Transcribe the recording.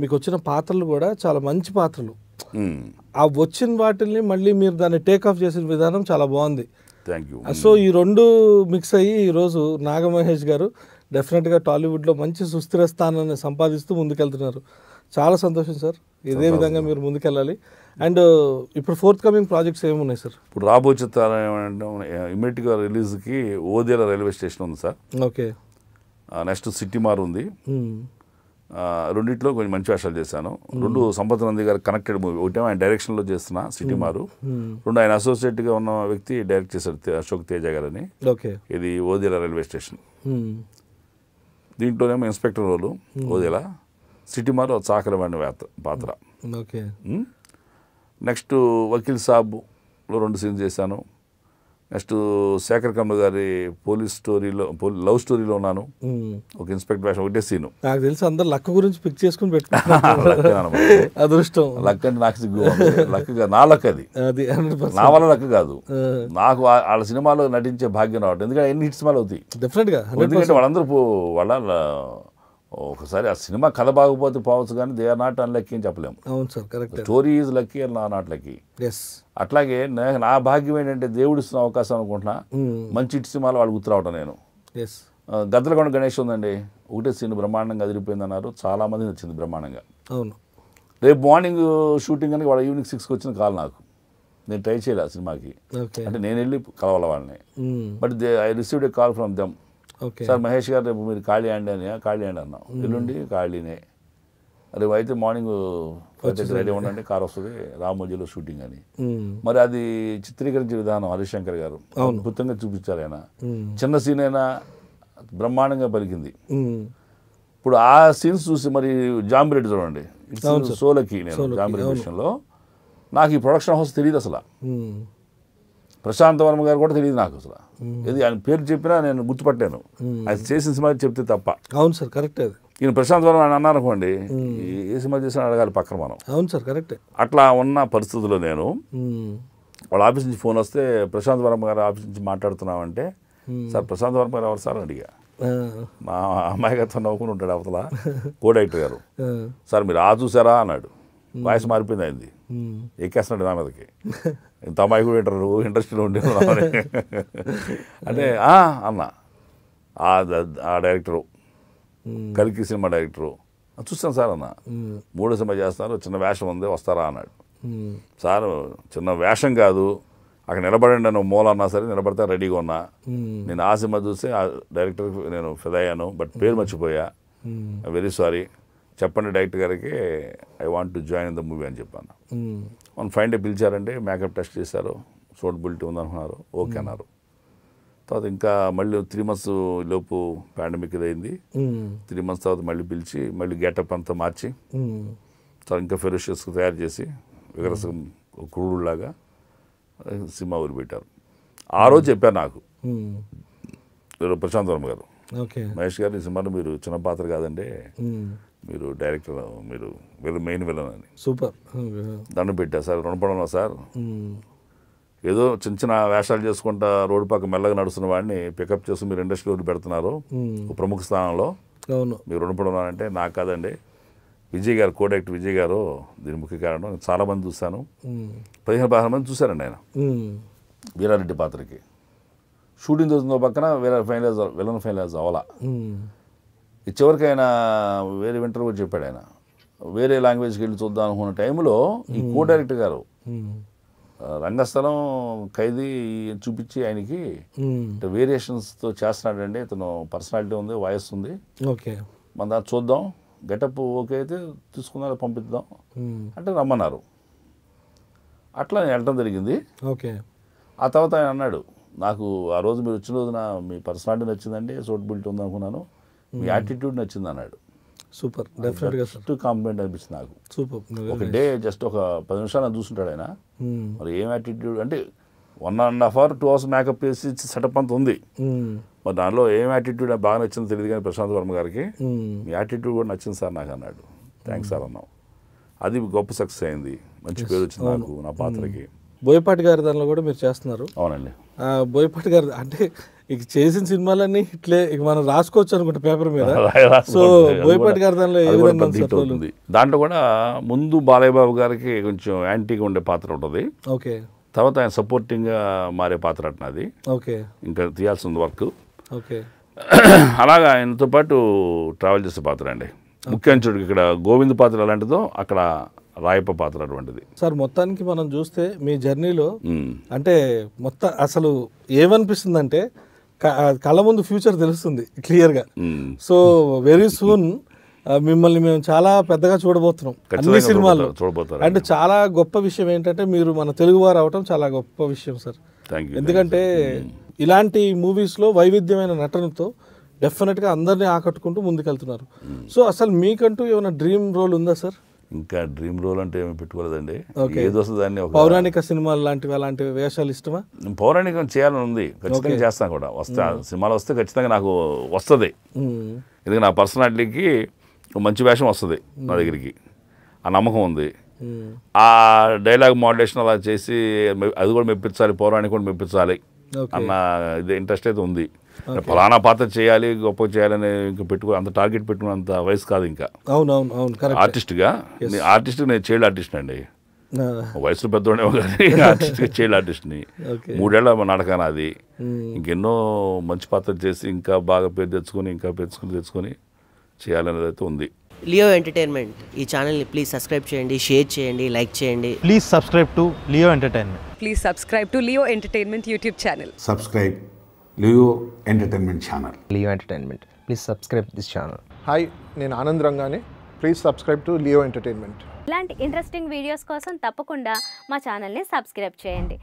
మీకు వచ్చిన పాత్రలు కూడా చాలా మంచి పాత్రలు. ఆ వచ్చిన వాటిల్ని మళ్ళీ మీరు దాన్ని టేక్ ఆఫ్ చేసిన విధానం చాలా బాగుంది. Thank you. సో ఈ రెండు మిక్స్ అయ్యి ఈరోజు నాగమహేష్ గారు డెఫినెట్గా టాలీవుడ్లో మంచి సుస్థిర స్థానాన్ని సంపాదిస్తూ ముందుకెళ్తున్నారు. చాలా సంతోషం సార్. ఇదే విధంగా మీరు ముందుకెళ్ళాలి. అండ్ ఇప్పుడు ఫోర్త్ కమింగ్ ప్రాజెక్ట్స్ ఏమున్నాయి సార్? ఇప్పుడు రాబోయే చిత్రాలు ఏమంటే ఇమ్మీడియట్గా రిలీజ్కి ఓదేల రైల్వే స్టేషన్ ఉంది సార్. ఓకే. నెక్స్ట్ సిటీమార్ ఉంది. రెండిట్లో కొంచెం మంచి వేషాలు చేశాను. రెండు సంపత్ నంది గారు కనెక్టెడ్ మూవీ. ఒకటేమో ఆయన డైరెక్షన్లో చేస్తున్నా సిటీమారు, రెండు ఆయన అసోసియేట్గా ఉన్న వ్యక్తి డైరెక్ట్ చేశారు అశోక్ తేజ గారని. ఓకే. ఇది ఓదేల రైల్వే స్టేషన్. దీంట్లోనేమో ఇన్స్పెక్టర్ రోలు ఓదేల, సిటీమారు చాకరవాణి పాత్ర. ఓకే. నెక్స్ట్ వకీల్ సాబ్లో 2 సీన్స్ చేశాను. నెక్స్ట్ శేఖర్ కమ్మ గారి పోలీస్ స్టోరీలో లవ్ స్టోరీలో ఉన్నాను. ఒక ఇన్స్పెక్టర్ వేషం, ఒకటే సీను. నాకు తెలిసి అందరు లక్ గురించి పిక్ చేసుకుని పెట్టుకున్నాను. అదృష్టం. లక్ అంటే నాకు సిగ్గు. లక్ నా లక్ అది, నా వల్ల లక్ కాదు. నాకు వాళ్ళ సినిమాలో నటించే భాగ్యం రావట్లేదు. ఎందుకంటే ఎన్ని హిట్ సినిమాలు అవుతాయి డెఫినెట్గా. ఎందుకంటే వాళ్ళందరూ వాళ్ళ ఒకసారి ఆ సినిమా కథ బాగపోతే పోవచ్చు, కానీ దే ఆర్ నాట్ అన్లక్కీ అని చెప్పలేము. అవును sir, correct. Story is lucky and not lucky. అట్లాగే నా భాగ్యం ఏంటంటే దేవుడు ఇస్తున్న అవకాశం అనుకుంటున్నా. మంచి ఇటు సినిమాలు వాళ్ళు గుర్తురావటం. నేను గద్దలకొండ గణేష్ ఉందండి, ఒకటే సీన్ బ్రహ్మాండంగా అదిరిపోయింది అన్నారు. చాలా మంది నచ్చింది బ్రహ్మాండంగా. అవును. రేపు మార్నింగ్ షూటింగ్ అని వాళ్ళ ఈవినింగ్ 6కి వచ్చిన కాల్ నాకు. నేను ట్రై చేయలే ఆ సినిమాకి, అంటే నేను వెళ్ళి కలవాల వాళ్ళని. But I received a call from them. Sir Mahesh గారు రేపు మీరు ఖాళీ అండి అని. ఖాళీ అండి అన్నాం. ఎల్లుండి ఖాళీనే. రేపు అయితే మార్నింగ్ 5:30 రెడీ ఉండండి, కార్ వస్తుంది, రామోజీలో షూటింగ్ అని. మరి అది చిత్రీకరించే విధానం హరిశంకర్ గారు అద్భుతంగా చూపించారు. ఆయన చిన్న సీన్ అయినా బ్రహ్మాండంగా పలికింది. ఇప్పుడు ఆ సీన్స్ చూసి మరి జాంబిరెడ్డి చూడండి, సోలకి నేను జాంబిరెడ్డి విషయంలో నాకు ఈ ప్రొడక్షన్ హౌస్ తెలియదు అసలు. ప్రశాంత్ వర్మ గారు కూడా తెలియదు నాకు అసలు. ఇది ఆయన పేరు చెప్పినా నేను గుర్తుపట్టాను, ఆయన చేసిన సినిమా చెప్తే తప్ప. అవును సార్, కరెక్ట్. ఈయన ప్రశాంత్ వర్మ అని అన్నారనుకోండి, ఏ సినిమా చేసినా అడగాలి పక్కన మనం. అవును సార్, కరెక్ట్. అట్లా ఉన్న పరిస్థితుల్లో నేను వాళ్ళ ఆఫీస్ నుంచి ఫోన్ వస్తే ప్రశాంత్ వర్మ గారు ఆఫీస్ నుంచి మాట్లాడుతున్నామంటే, సార్ ప్రశాంత్ వర్మ గారు ఎవరు సార్ అని అడిగా. మా అమ్మాయి గారితో నవ్వుకుని ఉంటాడు అవతల కో డైరెక్టర్ గారు. సార్ మీరు చూసారా అన్నాడు. వాయిస్ మారిపోయింది అయింది, ఎక్కేస్తున్నాడు నా మీదకి. ఇంత అమ్మాయి కూడా ఇంట్రెస్ట్లో ఉండే అంటే అన్న ఆ డైరెక్టరు కలికి సినిమా డైరెక్టరు చూస్తాను సార్ అన్న. 3వ సినిమా చేస్తున్నారు, చిన్న వేషం ఉంది వస్తారా అన్నాడు. సార్ చిన్న వేషం కాదు, అక్కడ నిలబడండి అని మూల అన్నా సరే నిలబడితే రెడీగా ఉన్నా. నేను ఆ సినిమా చూసి ఆ డైరెక్టర్కి నేను ఫిదా అయ్యాను, బట్ పేరు మర్చిపోయా, వెరీ సారీ, చెప్పండి డైరెక్టర్ గారికి I want to join in the movie అని చెప్పాను. 1 డే పిలిచారంటే మేకప్ టెస్ట్ చేశారు, సూటబిలిటీ ఉందనుకున్నారు, ఓకే అన్నారు. తర్వాత ఇంకా మళ్ళీ 3 months లోపు పాండమిక్ ఇదైంది. 3 months తర్వాత మళ్ళీ పిలిచి మళ్ళీ గెటప్ అంతా మార్చి తర్వాత ఇంకా ఫెరోషియస్గా తయారు చేసి విగరసం క్రూడులాగా సినిమా ఊరిపెట్టారు. ఆ రోజు చెప్పారు నాకు ప్రశాంత్ వర్మ గారు, మహేష్ గారు ఈ సినిమాలో మీరు చిన్న పాత్ర కాదండి, మీరు డైరెక్టర్, మీరు మెయిన్ విలన్ అని. సూపర్ దండం పెట్టా. సార్ రుణపడన్నా సార్, ఏదో చిన్న చిన్న వేషాలు చేసుకుంటా రోడ్డు పక్క మెల్లగా నడుస్తున్న వాడిని పికప్ చేసి మీరు ఇండస్ట్రీలో పెడుతున్నారు ప్రముఖ స్థానంలో, మీరు రుణపడున్నారంటే నాకు కాదండి, విజయ్ గారు కో డైరెక్టర్ విజయ్ గారు దీని ముఖ్య కారణం. చాలామంది చూశాను, 15-16 మంది చూశారండి ఆయన వీరారెడ్డి పాత్రకి. షూటింగ్ జరుగుతుందో పక్కన విలన్ ఫైనలైజ్ అవ్వాలా. చివరికి ఆయన వేరే వింటర్ కూడా చెప్పాడు, ఆయన వేరే లాంగ్వేజ్కి వెళ్ళి చూద్దాం అనుకున్న టైంలో ఈ కో డైరెక్టర్ గారు రంగస్థలం ఖైదీ చూపించి ఆయనకి వేరియేషన్స్తో చేస్తున్నాడండి, ఇతను పర్సనాలిటీ ఉంది, వాయిస్ ఉంది, మన దాన్ని చూద్దాం, గెటప్ ఓకే అయితే తీసుకుందాం పంపిద్దాం అంటే రమ్మన్నారు. అట్లా నేను వెళ్ళటం జరిగింది. ఆ తర్వాత ఆయన అన్నాడు, నాకు ఆ రోజు మీరు వచ్చిన రోజున మీ పర్సనాలిటీ నచ్చిందండి, సూటబిలిటీ ఉందనుకున్నాను, మీ యాటిట్యూడ్ నచ్చింది అన్నాడు. సూపర్, ఫస్ట్ కాంప్లిమెంట్ అనిపించింది నాకు. సూపర్. ఒక డే జస్ట్ ఒక 10 నిమిషాలు అని చూస్తుంటాడు ఆయన. మరి ఏం యాటిట్యూడ్ అంటే 1.5 hours 2 hours మేకప్ వేసి సెటప్ అంతా ఉంది, మరి దానిలో ఏం యాటిట్యూడ్ బాగా నచ్చిందో తెలియదు కానీ ప్రశాంత్ వర్మ గారికి మీ యాటిట్యూడ్ కూడా నచ్చింది సార్ నాకు అన్నాడు. థ్యాంక్స్ సార్ అన్నాం. అది గొప్ప సక్సెస్ అయింది, మంచి పేరు వచ్చింది నాకు నా పాత్రకి. బోయపాటి గారి దానిలో కూడా మీరు చేస్తున్నారు. అవునండి. బోయపాటి గారి అంటే ఇక చేసిన సినిమాలన్నీ ఇట్లే ఇక మనం రాసుకోవచ్చు అనుకుంటా పేపర్ మీద. రాసుకోవచ్చు. సో అది బోయపాటి కూడా- గారి దానిలో ఏ అది కూడా విధంగా పెద్ద ఉంది హిట్ సార్ రోలు? అవుతుంది. దాంట్లో కూడా ముందు బాలయ్య బాబు గారికి కొంచెం యాంటీగా ఉండే పాత్ర ఉంటుంది, ఓకే తర్వాత ఆయన సపోర్టింగ్గా మారే పాత్ర అది. ఓకే ఇంకా తీయాల్సిన వర్క్ ఓకే అలాగా ఆయనతో పాటు ట్రావెల్ చేసే పాత్ర అండి. ముఖ్యాంశుడికి ఇక్కడ గోవింద్ పాత్ర ఎలాంటిదో అక్కడ రాయప్ప పాత్ర అటువంటిది. సార్ మొత్తానికి మనం చూస్తే మీ జర్నీలో ఉమ్. అంటే మొత్తం అసలు ఏమనిపిస్తుందంటే కళ్ళ ముందు ఫ్యూచర్ తెలుస్తుంది క్లియర్గా. ఉమ్. సో వెరీ సూన్ మిమ్మల్ని మేము చాలా పెద్దగా చూడబోతున్నాం అన్ని ఖచ్చితంగా సినిమాల్లో. చూడబోతారు. అంటే చాలా గొప్ప విషయం ఏంటంటే మీరు మన తెలుగు వారు అవటం చాలా గొప్ప విషయం సార్. Thank you. ఎందుకంటే ఇలాంటి మూవీస్లో వైవిధ్యమైన నటనతో డెఫినెట్గా అందరినీ ఆకట్టుకుంటూ ముందుకెళ్తున్నారు. సో అసలు మీకంటూ ఏమైనా డ్రీమ్ రోల్ ఉందా సార్? ఇంకా డ్రీమ్ రోల్ అంటే ఏమి పెట్టుకోలేదండి. Okay. ఏది వస్తుంది దాన్ని ఒక పౌరాణిక సినిమాలు లాంటివి అలాంటి వేషాలు ఇష్టమా? పౌరాణికం చేయాలని ఉంది, ఖచ్చితంగా చేస్తాను కూడా. సినిమాలు వస్తే ఖచ్చితంగా నాకు వస్తుంది. మ్మ్. ఎందుకంటే నా పర్సనాలిటీకి ఒక మంచి వేషం వస్తుంది నా దగ్గరికి, ఆ నమ్మకం ఉంది. మ్మ్. ఆ డైలాగ్ మోడ్యులేషన్ అలా చేసి అది కూడా మెప్పించాలి, పౌరాణిక కూడా మెప్పించాలి Okay. అన్న ఇది ఇంట్రెస్ట్ అయితే ఉంది. ఫలానా పాత్ర చేయాలి, గొప్ప చేయాలని ఇంకా అంత టార్గెట్ పెట్టుకున్నంత వయసు కాదు ఇంకా. అవునవును అవును కరెక్ట్. ఆర్టిస్ట్గా నేను చైల్డ్ ఆర్టిస్ట్ అండి. వయసులో పెద్దవాడేమో కానీ ఆర్టిస్ట్గా చైల్డ్ ఆర్టిస్ట్ని. ఓకే 3 ఏళ్ల నాటకాన అది. ఇంకెన్నో మంచి పాత్రలు చేసి ఇంకా బాగా పేరు తెచ్చుకొని ఇంకా తెచ్చుకొని చేయాలనేది అయితే ఉంది. లియో ఎంటర్టైన్మెంట్ ఈ ఛానల్ని ప్లీజ్ సబ్స్క్రైబ్ చేయండి, షేర్ చేయండి, లైక్ చేయండి. Please subscribe to Leo Entertainment. Please subscribe to Leo Entertainment YouTube channel. subscribe Leo Entertainment Channel. Leo Entertainment. Please subscribe this channel. Hi, నేను ఆనంద్ రంగానే. Please subscribe to Leo entertainment. ఇలాంటి interesting videos కోసం తప్పకుండా మా ఛానల్ని subscribe చేయండి.